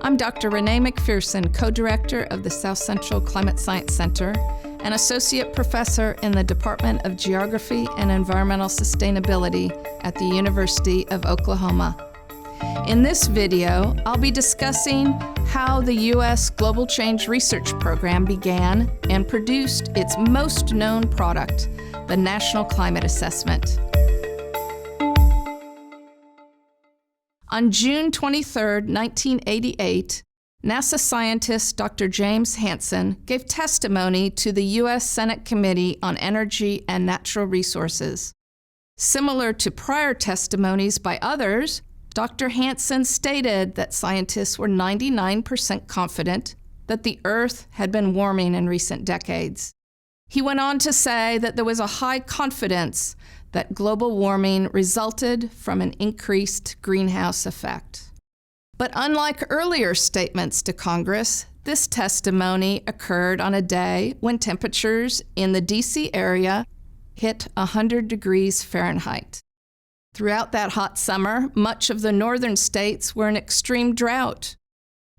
I'm Dr. Renee McPherson, co-director of the South Central Climate Science Center and associate professor in the Department of Geography and Environmental Sustainability at the University of Oklahoma. In this video, I'll be discussing how the U.S. Global Change Research Program began and produced its most known product, the National Climate Assessment. On June 23, 1988, NASA scientist Dr. James Hansen gave testimony to the U.S. Senate Committee on Energy and Natural Resources. Similar to prior testimonies by others, Dr. Hansen stated that scientists were 99% confident that the Earth had been warming in recent decades. He went on to say that there was a high confidence that global warming resulted from an increased greenhouse effect. But unlike earlier statements to Congress, this testimony occurred on a day when temperatures in the D.C. area hit 100 degrees Fahrenheit. Throughout that hot summer, much of the northern states were in extreme drought.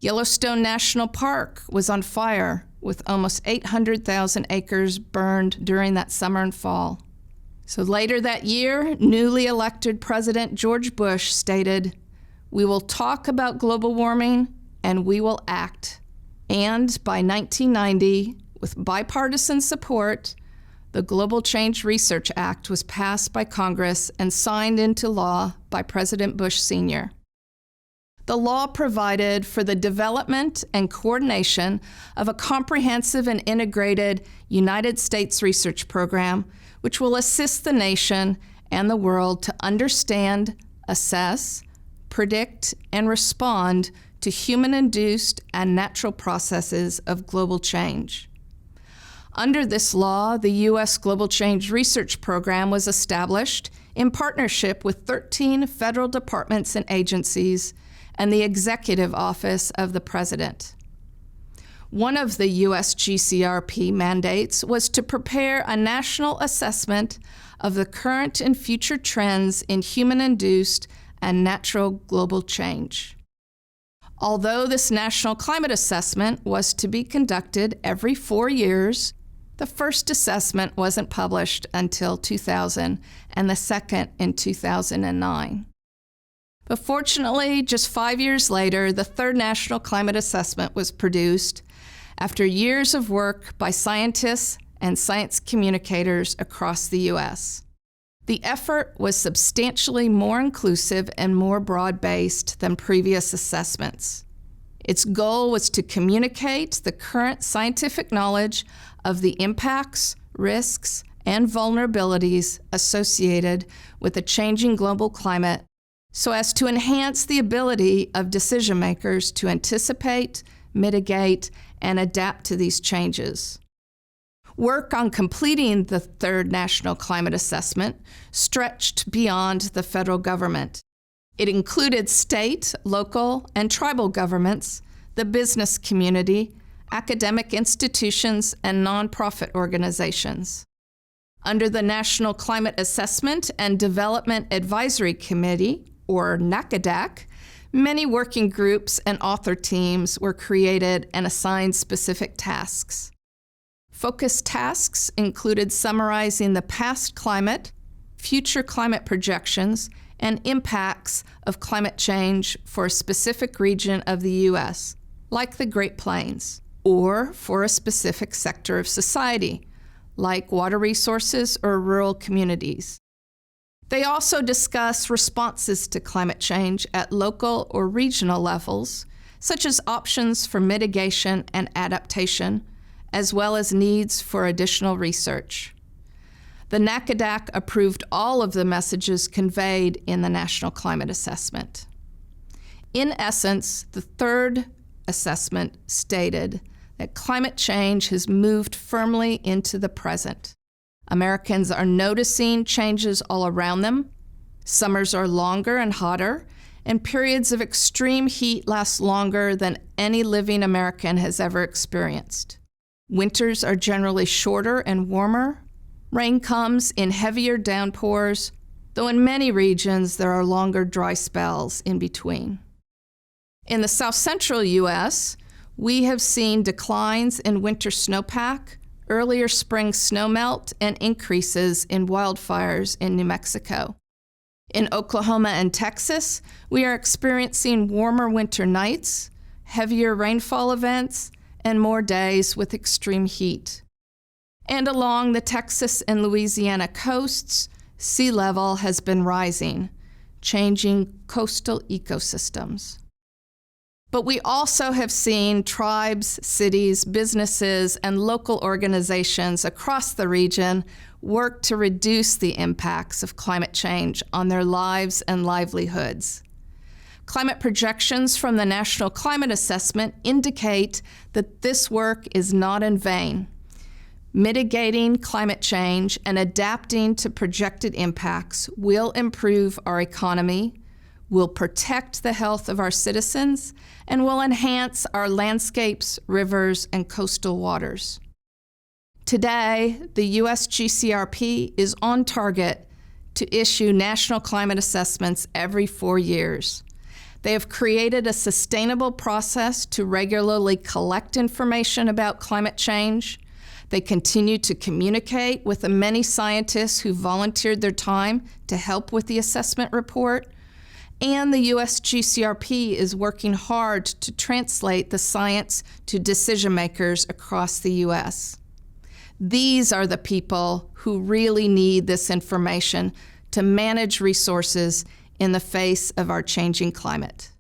Yellowstone National Park was on fire, with almost 800,000 acres burned during that summer and fall. So later that year, newly elected President George Bush stated, "We will talk about global warming and we will act." And by 1990, with bipartisan support, the Global Change Research Act was passed by Congress and signed into law by President Bush Sr. The law provided for the development and coordination of a comprehensive and integrated United States research program which will assist the nation and the world to understand, assess, predict, and respond to human-induced and natural processes of global change. Under this law, the U.S. Global Change Research Program was established in partnership with 13 federal departments and agencies and the Executive Office of the President. One of the U.S. GCRP mandates was to prepare a national assessment of the current and future trends in human-induced and natural global change. Although this national climate assessment was to be conducted every 4 years, the first assessment wasn't published until 2000 and the second in 2009. But fortunately, just 5 years later, the third national climate assessment was produced after years of work by scientists and science communicators across the U.S. The effort was substantially more inclusive and more broad-based than previous assessments. Its goal was to communicate the current scientific knowledge of the impacts, risks, and vulnerabilities associated with a changing global climate so as to enhance the ability of decision makers to anticipate, mitigate, and adapt to these changes. Work on completing the third National Climate Assessment stretched beyond the federal government. It included state, local, and tribal governments, the business community, academic institutions, and nonprofit organizations. Under the National Climate Assessment and Development Advisory Committee, or NACADAC, many working groups and author teams were created and assigned specific tasks. Focus tasks included summarizing the past climate, future climate projections, and impacts of climate change for a specific region of the U.S., like the Great Plains, or for a specific sector of society, like water resources or rural communities. They also discuss responses to climate change at local or regional levels, such as options for mitigation and adaptation, as well as needs for additional research. The NACADAC approved all of the messages conveyed in the National Climate Assessment. In essence, the third assessment stated that climate change has moved firmly into the present. Americans are noticing changes all around them. Summers are longer and hotter, and periods of extreme heat last longer than any living American has ever experienced. Winters are generally shorter and warmer. Rain comes in heavier downpours, though in many regions there are longer dry spells in between. In the south central U.S., we have seen declines in winter snowpack, earlier spring snowmelt, and increases in wildfires in New Mexico. In Oklahoma and Texas, we are experiencing warmer winter nights, heavier rainfall events, and more days with extreme heat. And along the Texas and Louisiana coasts, sea level has been rising, changing coastal ecosystems. But we also have seen tribes, cities, businesses, and local organizations across the region work to reduce the impacts of climate change on their lives and livelihoods. Climate projections from the National Climate Assessment indicate that this work is not in vain. Mitigating climate change and adapting to projected impacts will improve our economy, will protect the health of our citizens, and will enhance our landscapes, rivers, and coastal waters. Today, the U.S. GCRP is on target to issue national climate assessments every 4 years. They have created a sustainable process to regularly collect information about climate change. They continue to communicate with the many scientists who volunteered their time to help with the assessment report. And the U.S. GCRP is working hard to translate the science to decision makers across the U.S. These are the people who really need this information to manage resources in the face of our changing climate.